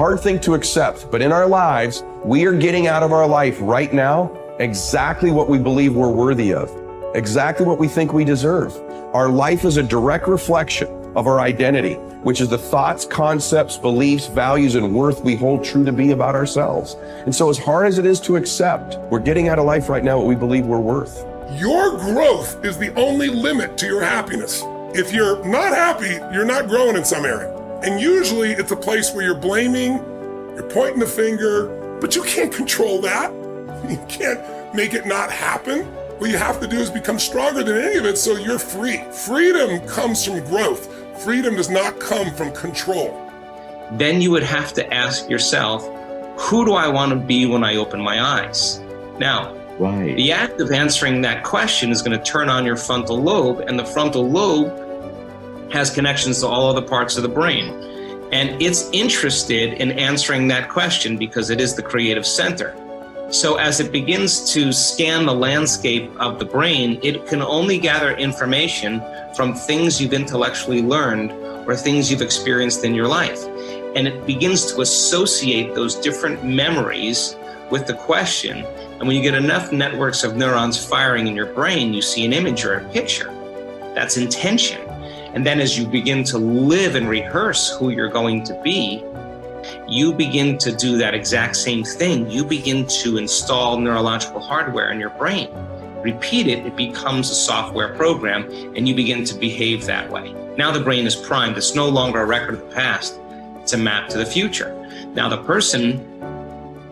Hard thing to accept, but in our lives, we are getting out of our life right now exactly what we believe we're worthy of, exactly what we think we deserve. Our life is a direct reflection of our identity, which is the thoughts, concepts, beliefs, values, and worth we hold true to be about ourselves. And so as hard as it is to accept, we're getting out of life right now what we believe we're worth. Your growth is the only limit to your happiness. If you're not happy, you're not growing in some area. And usually it's a place where you're blaming, you're pointing the finger, but you can't control that. You can't make it not happen. What you have to do is become stronger than any of it so you're free. Freedom comes from growth. Freedom does not come from control. Then you would have to ask yourself, who do I want to be when I open my eyes? Now, the act of answering that question is going to turn on your frontal lobe, and the frontal lobe has connections to all other parts of the brain. And it's interested in answering that question because it is the creative center. So as it begins to scan the landscape of the brain, it can only gather information from things you've intellectually learned or things you've experienced in your life. And it begins to associate those different memories with the question. And when you get enough networks of neurons firing in your brain, you see an image or a picture. That's intention. And then as you begin to live and rehearse who you're going to be, you begin to do that exact same thing. You begin to install neurological hardware in your brain. Repeat it, it becomes a software program, and you begin to behave that way. Now the brain is primed. It's no longer a record of the past. It's a map to the future. Now the person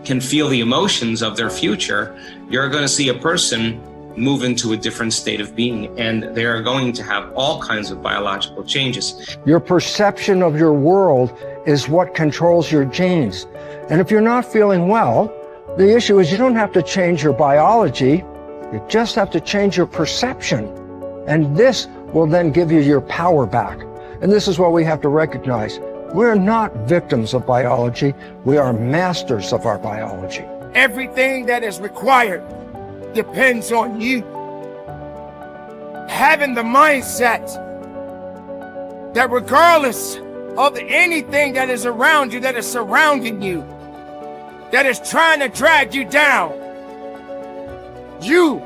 can feel the emotions of their future. You're going to see a person move into a different state of being, and they are going to have all kinds of biological changes. Your perception of your world is what controls your genes. And if you're not feeling well, the issue is you don't have to change your biology, you just have to change your perception. And this will then give you your power back. And this is what we have to recognize. We're not victims of biology, we are masters of our biology. Everything that is required depends on you. Having the mindset that regardless of anything that is around you, that is surrounding you, that is trying to drag you down, you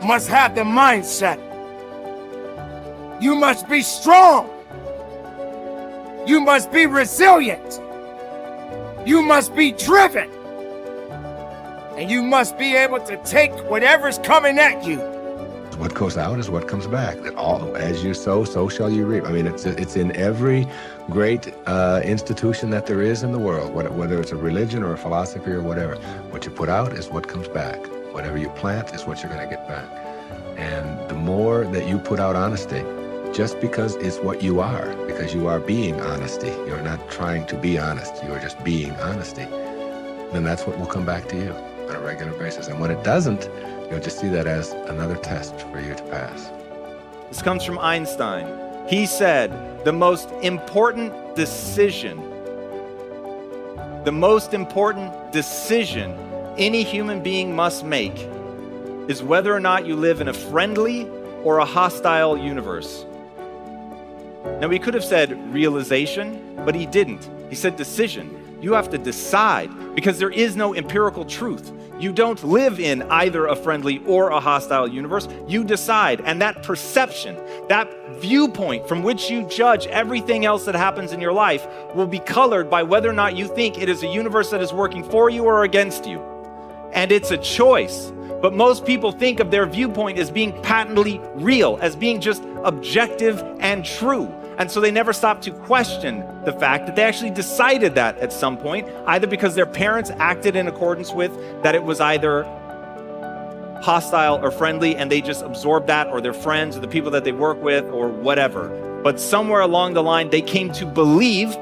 must have the mindset. You must be strong. You must be resilient. You must be driven. And you must be able to take whatever's coming at you. What goes out is what comes back. All as you sow, so shall you reap. I mean, it's in every great institution that there is in the world, whether it's a religion or a philosophy or whatever. What you put out is what comes back. Whatever you plant is what you're going to get back. And the more that you put out honesty, just because it's what you are, because you are being honesty, you're not trying to be honest, you are just being honesty, then that's what will come back to you on a regular basis. And when it doesn't, you'll just see that as another test for you to pass. This comes from Einstein. He said, the most important decision any human being must make is whether or not you live in a friendly or a hostile universe. Now, he could have said realization, but he didn't. He said decision. You have to decide, because there is no empirical truth. You don't live in either a friendly or a hostile universe. You decide, and that perception, that viewpoint from which you judge everything else that happens in your life will be colored by whether or not you think it is a universe that is working for you or against you. And it's a choice. But most people think of their viewpoint as being patently real, as being just objective and true. And so they never stop to question the fact that they actually decided that at some point, either because their parents acted in accordance with that it was either hostile or friendly, and they just absorbed that, or their friends or the people that they work with or whatever. But somewhere along the line, they came to believe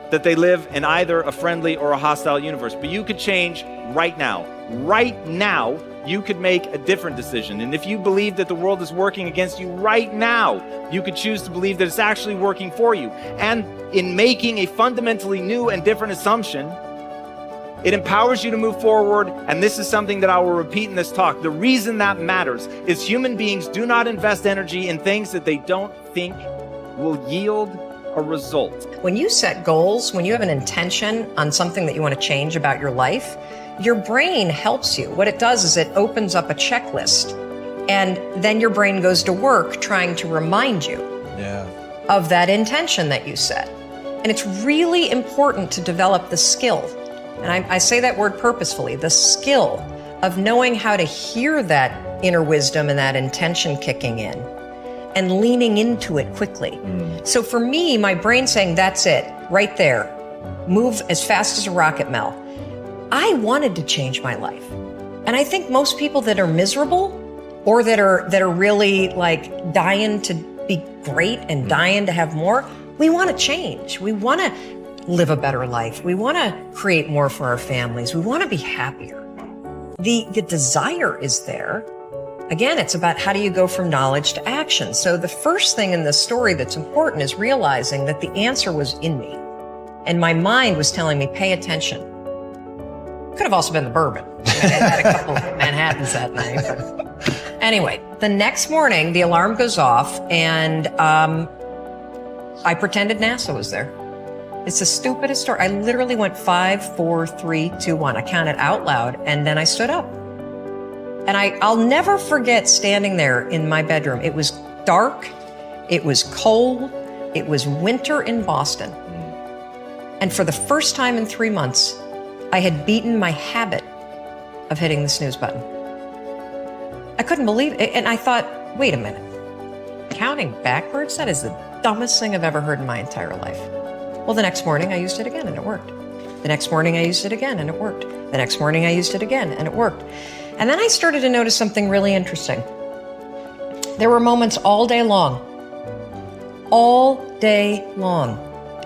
that they live in either a friendly or a hostile universe. But you could change right now. Right now, you could make a different decision. And if you believe that the world is working against you right now, you could choose to believe that it's actually working for you. And in making a fundamentally new and different assumption, it empowers you to move forward. And this is something that I will repeat in this talk. The reason that matters is human beings do not invest energy in things that they don't think will yield a result. When you set goals, when you have an intention on something that you want to change about your life, your brain helps you. What it does is it opens up a checklist, and then your brain goes to work trying to remind you of that intention that you set. And it's really important to develop the skill, and I say that word purposefully, the skill of knowing how to hear that inner wisdom and that intention kicking in and leaning into it quickly. So for me, my brain saying, that's it, right there, move as fast as a rocket, Mel. I wanted to change my life. And I think most people that are miserable or that are really like dying to be great and dying to have more, we want to change. We want to live a better life. We want to create more for our families. We want to be happier. The desire is there. Again, it's about how do you go from knowledge to action. So the first thing in this story that's important is realizing that the answer was in me. And my mind was telling me, pay attention. Could have also been the bourbon. I had a couple of Manhattans that night. But anyway, the next morning, the alarm goes off, and I pretended NASA was there. It's the stupidest story. I literally went 5, 4, 3, 2, 1. I counted out loud, and then I stood up. And I'll never forget standing there in my bedroom. It was dark. It was cold. It was winter in Boston. And for the first time in 3 months, I had beaten my habit of hitting the snooze button. I couldn't believe it. And I thought, wait a minute. Counting backwards? That is the dumbest thing I've ever heard in my entire life. Well, the next morning I used it again and it worked. The next morning I used it again and it worked. The next morning I used it again and it worked. And then I started to notice something really interesting. There were moments all day long,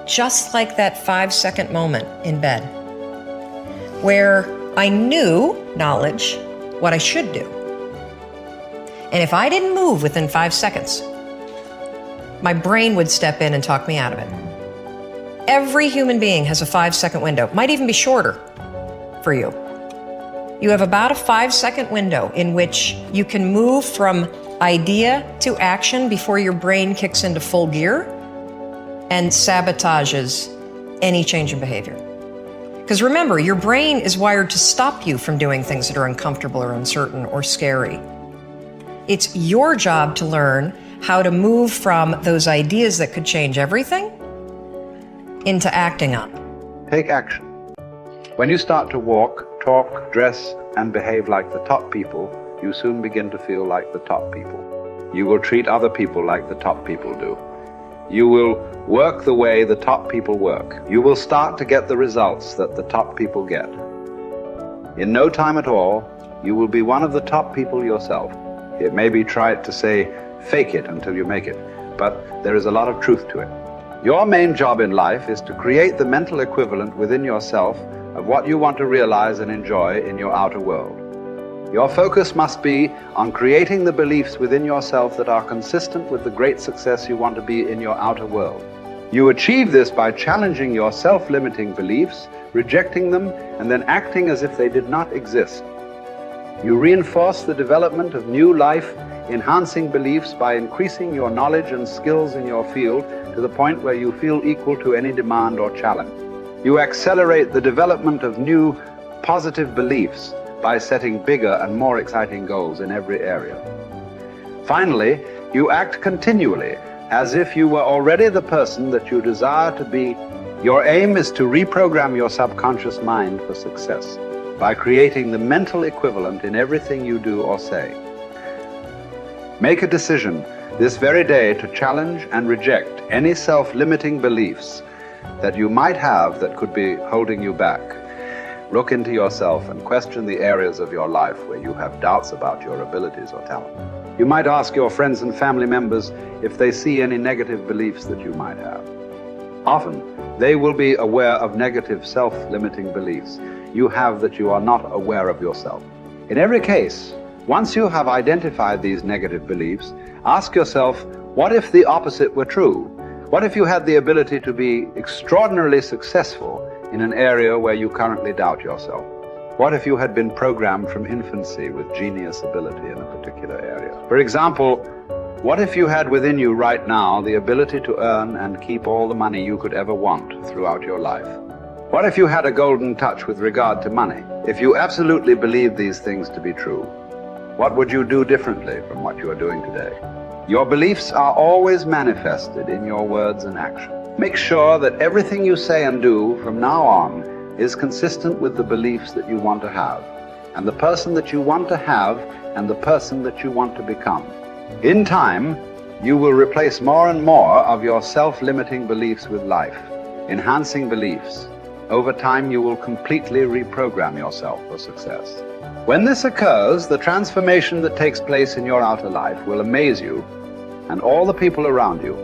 just like that 5-second moment in bed, where I knew, knowledge, what I should do. And if I didn't move within 5 seconds, my brain would step in and talk me out of it. Every human being has a 5-second window, might even be shorter for you. You have about a 5-second window in which you can move from idea to action before your brain kicks into full gear and sabotages any change in behavior. Because remember, your brain is wired to stop you from doing things that are uncomfortable or uncertain or scary. It's your job to learn how to move from those ideas that could change everything into acting on. Take action. When you start to walk, talk, dress, and behave like the top people, you soon begin to feel like the top people. You will treat other people like the top people do. You will work the way the top people work. You will start to get the results that the top people get. In no time at all, you will be one of the top people yourself. It may be trite to say, fake it until you make it, but there is a lot of truth to it. Your main job in life is to create the mental equivalent within yourself of what you want to realize and enjoy in your outer world. Your focus must be on creating the beliefs within yourself that are consistent with the great success you want to be in your outer world. You achieve this by challenging your self-limiting beliefs, rejecting them, and then acting as if they did not exist. You reinforce the development of new life-enhancing beliefs by increasing your knowledge and skills in your field to the point where you feel equal to any demand or challenge. You accelerate the development of new positive beliefs by setting bigger and more exciting goals in every area. Finally, you act continually as if you were already the person that you desire to be. Your aim is to reprogram your subconscious mind for success by creating the mental equivalent in everything you do or say. Make a decision this very day to challenge and reject any self-limiting beliefs that you might have that could be holding you back. Look into yourself and question the areas of your life where you have doubts about your abilities or talent. You might ask your friends and family members if they see any negative beliefs that you might have. Often, they will be aware of negative self-limiting beliefs you have that you are not aware of yourself. In every case, once you have identified these negative beliefs, ask yourself, what if the opposite were true? What if you had the ability to be extraordinarily successful in an area where you currently doubt yourself? What if you had been programmed from infancy with genius ability in a particular area? For example, What if you had within you right now the ability to earn and keep all the money you could ever want throughout your life? What if you had a golden touch with regard to money? If you absolutely believed these things to be true, what would you do differently from what you are doing today? Your beliefs are always manifested in your words and actions. Make sure that everything you say and do from now on is consistent with the beliefs that you want to have, and the person that you want to have, and the person that you want to become. In time, you will replace more and more of your self-limiting beliefs with life, enhancing beliefs. Over time, you will completely reprogram yourself for success. When this occurs, the transformation that takes place in your outer life will amaze you and all the people around you.